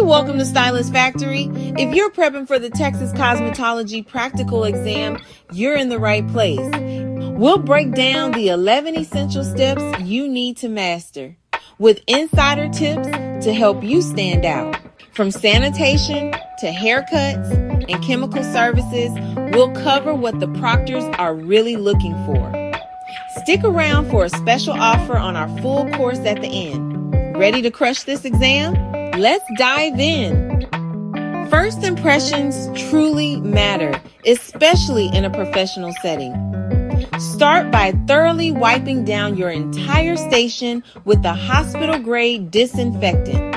Welcome to Stylist Factory. If you're prepping for the Texas Cosmetology Practical Exam, you're in the right place. We'll break down the 11 essential steps you need to master, with insider tips to help you stand out. From sanitation to haircuts and chemical services, we'll cover what the proctors are really looking for. Stick around for a special offer on our full course at the end. Ready to crush this exam? Let's dive in. First impressions truly matter, especially in a professional setting. Start by thoroughly wiping down your entire station with a hospital-grade disinfectant.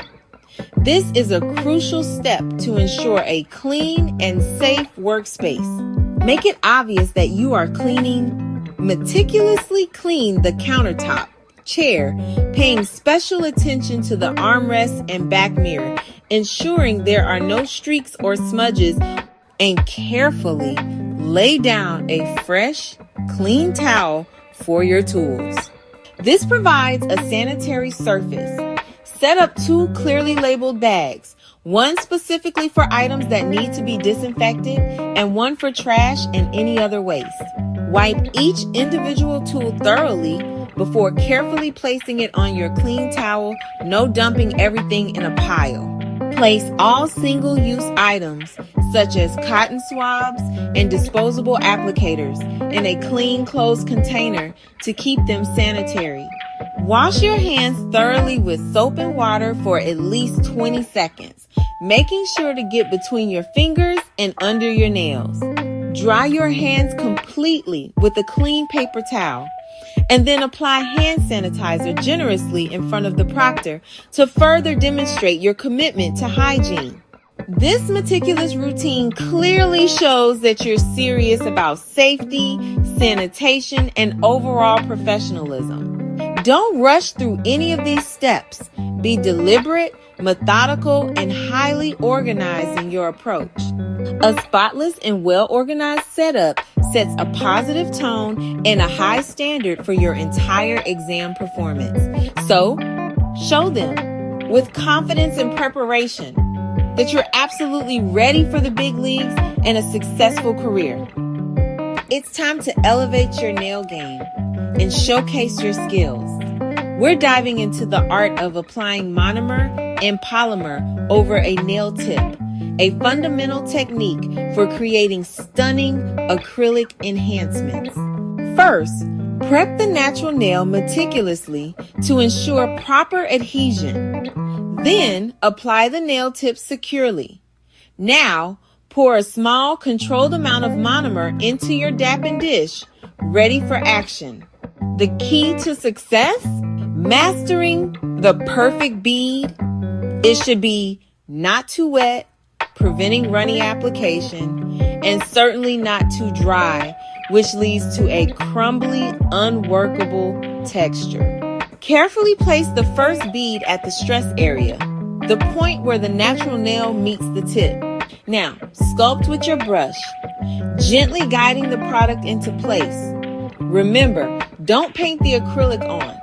This is a crucial step to ensure a clean and safe workspace. Make it obvious that you are cleaning. Meticulously clean the countertop, chair, paying special attention to the armrest and back mirror, ensuring there are no streaks or smudges, and carefully lay down a fresh, clean towel for your tools. This provides a sanitary surface. Set up 2 clearly labeled bags, one specifically for items that need to be disinfected and one for trash and any other waste. Wipe each individual tool thoroughly before carefully placing it on your clean towel, no dumping everything in a pile. Place all single-use items, such as cotton swabs and disposable applicators, in a clean, closed container to keep them sanitary. Wash your hands thoroughly with soap and water for at least 20 seconds, making sure to get between your fingers and under your nails. Dry your hands completely with a clean paper towel, and then apply hand sanitizer generously in front of the proctor to further demonstrate your commitment to hygiene. This meticulous routine clearly shows that you're serious about safety, sanitation, and overall professionalism. Don't rush through any of these steps. Be deliberate, methodical, and highly organized in your approach. A spotless and well-organized setup sets a positive tone and a high standard for your entire exam performance. So, show them with confidence and preparation that you're absolutely ready for the big leagues and a successful career. It's time to elevate your nail game and showcase your skills. We're diving into the art of applying monomer and polymer over a nail tip, a fundamental technique for creating stunning acrylic enhancements. First, prep the natural nail meticulously to ensure proper adhesion. Then, apply the nail tip securely. Now, pour a small, controlled amount of monomer into your dapping dish, ready for action. The key to success? Mastering the perfect bead. It should be not too wet, preventing runny application, and certainly not too dry, which leads to a crumbly, unworkable texture. Carefully place the first bead at the stress area, the point where the natural nail meets the tip. Now, sculpt with your brush, gently guiding the product into place. Remember, don't paint the acrylic on.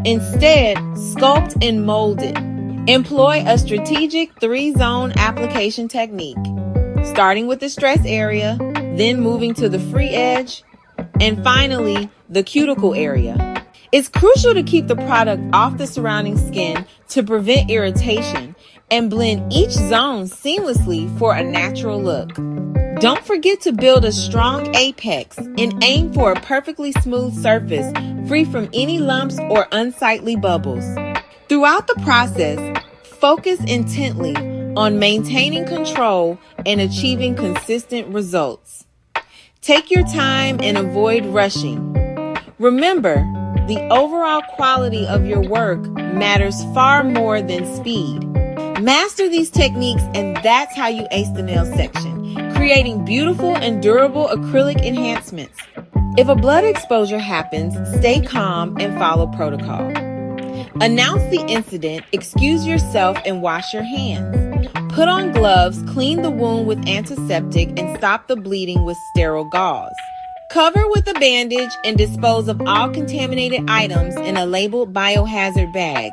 Instead, sculpt and mold it. Employ a strategic 3-zone application technique, starting with the stress area, then moving to the free edge, and finally, the cuticle area. It's crucial to keep the product off the surrounding skin to prevent irritation and blend each zone seamlessly for a natural look. Don't forget to build a strong apex and aim for a perfectly smooth surface, free from any lumps or unsightly bubbles. Throughout the process, focus intently on maintaining control and achieving consistent results. Take your time and avoid rushing. Remember, the overall quality of your work matters far more than speed. Master these techniques, and that's how you ace the nail section, creating beautiful and durable acrylic enhancements. If a blood exposure happens, stay calm and follow protocol. Announce the incident, excuse yourself, and wash your hands. Put on gloves, clean the wound with antiseptic, and stop the bleeding with sterile gauze. Cover with a bandage and dispose of all contaminated items in a labeled biohazard bag.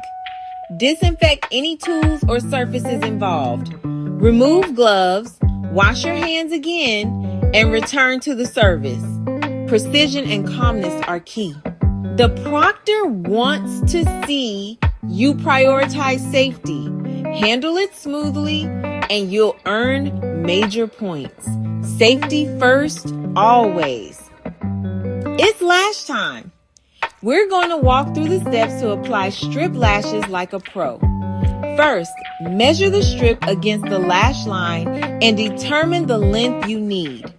Disinfect any tools or surfaces involved. Remove gloves, wash your hands again, and return to the service. Precision and calmness are key. The proctor wants to see you prioritize safety. Handle it smoothly, and you'll earn major points. Safety first, always. It's lash time. We're going to walk through the steps to apply strip lashes like a pro. First, measure the strip against the lash line and determine the length you need.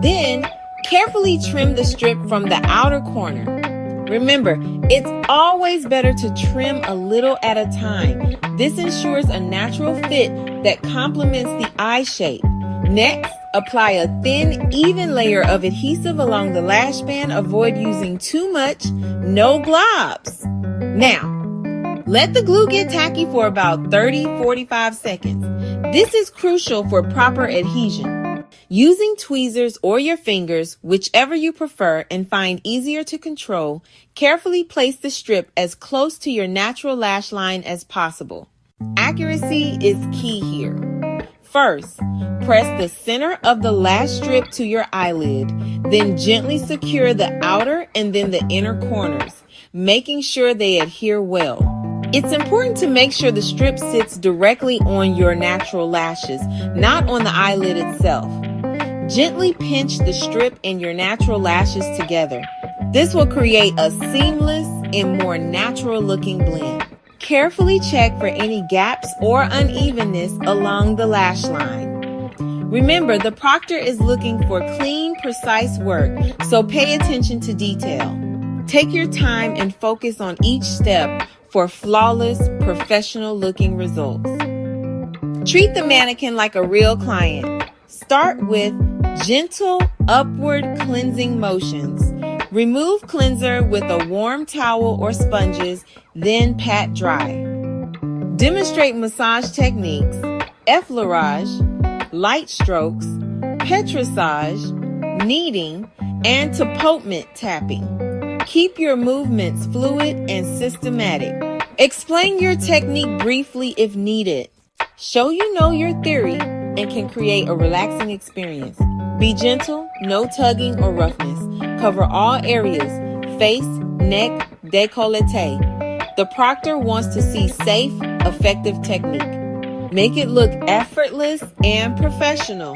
Then, carefully trim the strip from the outer corner. Remember, it's always better to trim a little at a time. This ensures a natural fit that complements the eye shape. Next, apply a thin, even layer of adhesive along the lash band. Avoid using too much. No globs. Now, let the glue get tacky for about 30-45 seconds. This is crucial for proper adhesion. Using tweezers or your fingers, whichever you prefer and find easier to control, carefully place the strip as close to your natural lash line as possible. Accuracy is key here. First, press the center of the lash strip to your eyelid, then gently secure the outer and then the inner corners, making sure they adhere well. It's important to make sure the strip sits directly on your natural lashes, not on the eyelid itself. Gently pinch the strip and your natural lashes together. This will create a seamless and more natural looking blend. Carefully check for any gaps or unevenness along the lash line. Remember, the proctor is looking for clean, precise work, so pay attention to detail. Take your time and focus on each step for flawless, professional-looking results. Treat the mannequin like a real client. Start with gentle upward cleansing motions. Remove cleanser with a warm towel or sponges, then pat dry. Demonstrate massage techniques, effleurage, light strokes, petrissage, kneading, and tapotement tapping. Keep your movements fluid and systematic. Explain your technique briefly if needed. Show you know your theory and can create a relaxing experience. Be gentle, no tugging or roughness. Cover all areas, face, neck, décolleté. The proctor wants to see safe, effective technique. Make it look effortless and professional.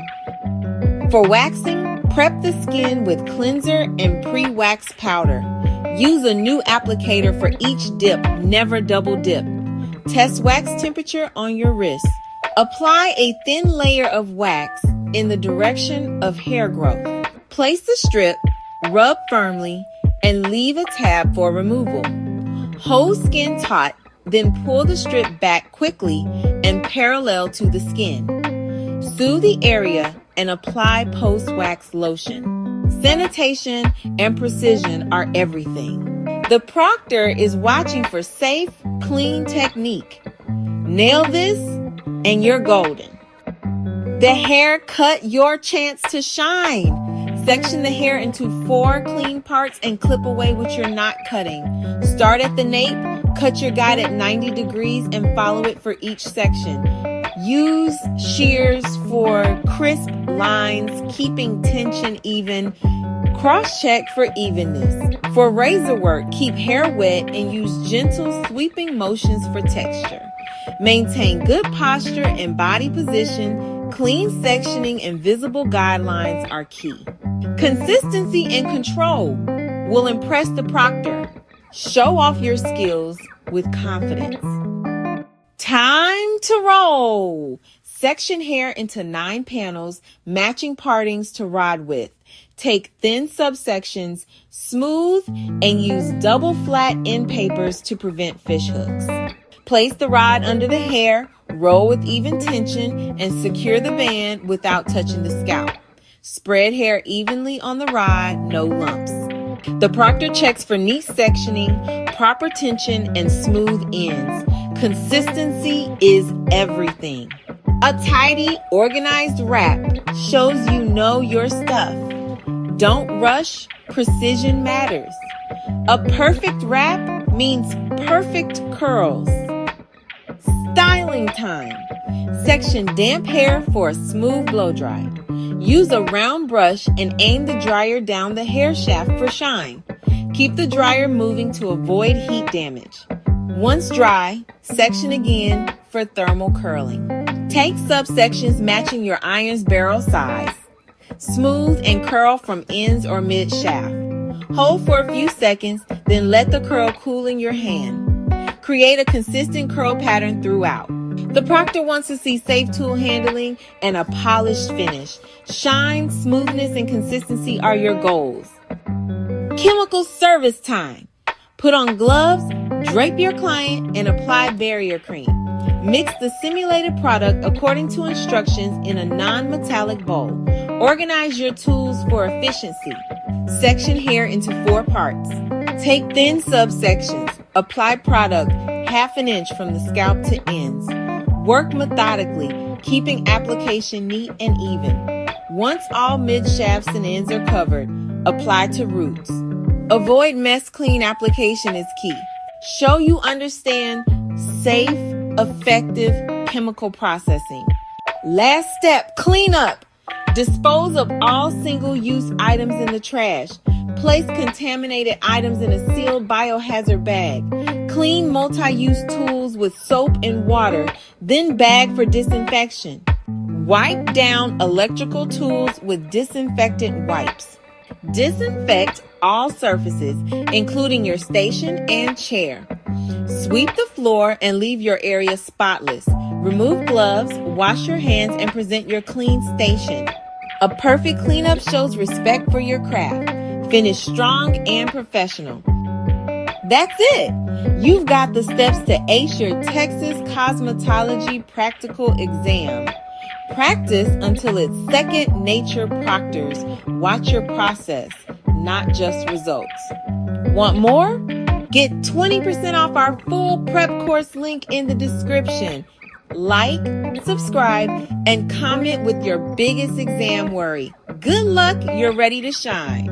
For waxing, prep the skin with cleanser and pre-wax powder. Use a new applicator for each dip, never double dip. Test wax temperature on your wrist. Apply a thin layer of wax in the direction of hair growth. Place the strip, rub firmly, and leave a tab for removal. Hold skin taut, then pull the strip back quickly and parallel to the skin. Soothe the area and apply post-wax lotion. Sanitation and precision are everything. The proctor is watching for safe, clean technique. Nail this and you're golden. The haircut, your chance to shine. Section the hair into 4 clean parts and clip away what you're not cutting. Start at the nape, cut your guide at 90 degrees and follow it for each section. Use shears for crisp lines, keeping tension even. Cross-check for evenness. For razor work, keep hair wet and use gentle sweeping motions for texture. Maintain good posture and body position. Clean sectioning and visible guidelines are key. Consistency and control will impress the proctor. Show off your skills with confidence. Time to roll. Section hair into 9 panels, matching partings to rod width. Take thin subsections, smooth, and use double flat end papers to prevent fish hooks. Place the rod under the hair, roll with even tension, and secure the band without touching the scalp. Spread hair evenly on the rod, no lumps. The proctor checks for neat sectioning, proper tension, and smooth ends. Consistency is everything. A tidy, organized wrap shows you know your stuff. Don't rush, precision matters. A perfect wrap means perfect curls. Styling time. Section damp hair for a smooth blow dry. Use a round brush and aim the dryer down the hair shaft for shine. Keep the dryer moving to avoid heat damage. Once dry, section again for thermal curling. Take subsections matching your iron's barrel size. Smooth and curl from ends or mid shaft. Hold for a few seconds, then let the curl cool in your hand. Create a consistent curl pattern throughout. The proctor wants to see safe tool handling and a polished finish. Shine, smoothness, and consistency are your goals. Chemical service time. Put on gloves, drape your client, and apply barrier cream. Mix the simulated product according to instructions in a non-metallic bowl. Organize your tools for efficiency. Section hair into 4 parts. Take thin subsections. Apply product 1/2 inch from the scalp to ends. Work methodically, keeping application neat and even. Once all mid-shafts and ends are covered, apply to roots. Avoid mess clean application is key. Show you understand safe, effective chemical processing. Last step, clean up. Dispose of all single-use items in the trash. Place contaminated items in a sealed biohazard bag. Clean multi-use tools with soap and water, then bag for disinfection. Wipe down electrical tools with disinfectant wipes. Disinfect all surfaces, including your station and chair. Sweep the floor and leave your area spotless. Remove gloves, wash your hands, and present your clean station. A perfect cleanup shows respect for your craft. Finish strong and professional. That's it. You've got the steps to ace your Texas Cosmetology Practical Exam. Practice until it's second nature. Proctors watch your process, not just results. Want more? Get 20% off our full prep course link in the description. Like, subscribe, and comment with your biggest exam worry. Good luck, you're ready to shine.